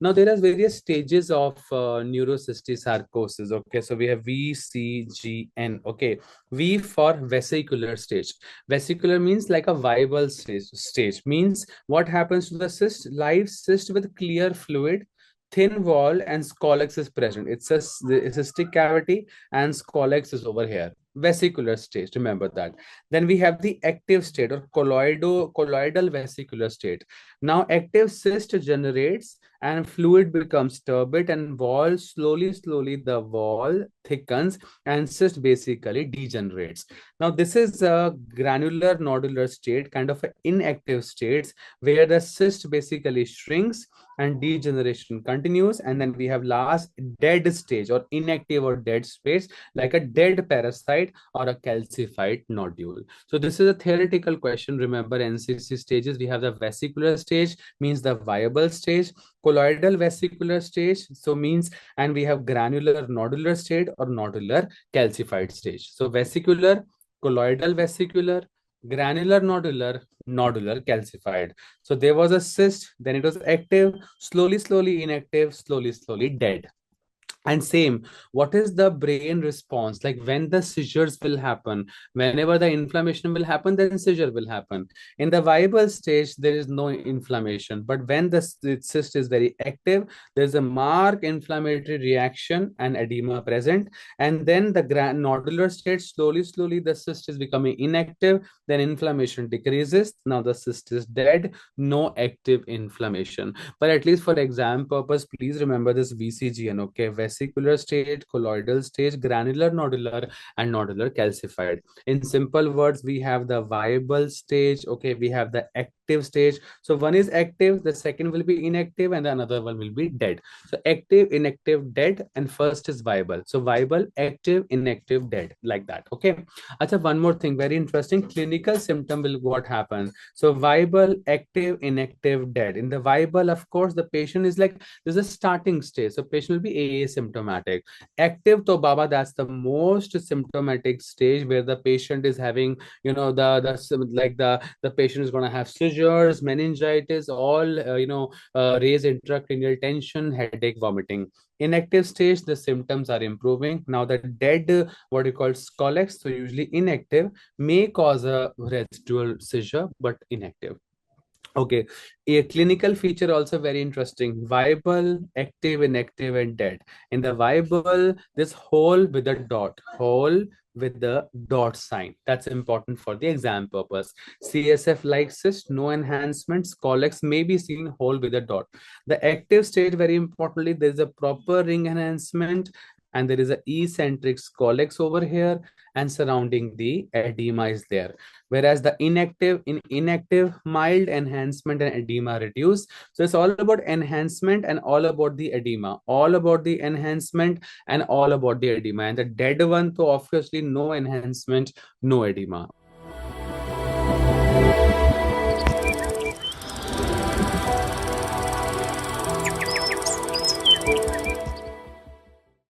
Now there are various stages of neurocysticercosis. Okay, so we have VCGN. Okay, V for vesicular stage. Vesicular means like a viable stage means what happens to the cyst? Live cyst with clear fluid, thin wall, and scolix is present. It's a cystic cavity, and scolix is over here. Vesicular stage. Remember that. Then we have the active state or colloidal vesicular state. Now active cyst generates and fluid becomes turbid, and slowly the wall thickens and cyst basically degenerates. Now this is a granular nodular state, kind of an inactive states where the cyst basically shrinks and degeneration continues. And then we have last dead stage or inactive or dead space, like a dead parasite or a calcified nodule. So this is a theoretical question. Remember NCC stages, we have the vesicular stage, means the viable stage, colloidal vesicular stage, so means, and we have granular nodular state or nodular calcified stage. So vesicular, colloidal vesicular, granular nodular, nodular calcified. So there was a cyst, then it was active, slowly inactive, slowly dead. And same, what is the brain response? Like when the seizures will happen, whenever the inflammation will happen, then seizure will happen. In the viable stage, there is no inflammation. But when the cyst is very active, there's a marked inflammatory reaction and edema present. And then the nodular state, slowly the cyst is becoming inactive, then inflammation decreases. Now the cyst is dead, no active inflammation. But at least for exam purpose, please remember this VCGN, okay? Vesicular stage, colloidal stage, granular nodular, and nodular calcified. In simple words, we have the viable stage, okay? We have the active stage. So one is active, the second will be inactive, and the another one will be dead. So active, inactive, dead, and first is viable. So viable, active, inactive, dead, like that, okay? Achha, one more thing, very interesting. Clinical symptom will what happen? So viable, active, inactive, dead. In the viable, of course, the patient is like, there's a starting stage. So patient will be asymptomatic. Active to Baba, that's the most symptomatic stage where the patient is having, the patient is going to have seizures, meningitis, all, raised intracranial tension, headache, vomiting. Inactive stage, the symptoms are improving. Now the dead, what you call scolix, so usually inactive, may cause a residual seizure, but inactive. Okay, a clinical feature also very interesting. Viable, active, inactive, and dead. In the viable, this hole with a dot, hole with the dot sign. That's important for the exam purpose. CSF like cyst, no enhancements, scolix may be seen hole with a dot. The active state, very importantly, there's a proper ring enhancement, and there is a eccentric scolix over here, and surrounding the edema is there. Whereas the inactive, mild enhancement and edema reduce. So it's all about enhancement and all about the edema, all about the enhancement and all about the edema. And the dead one, so obviously no enhancement, no edema.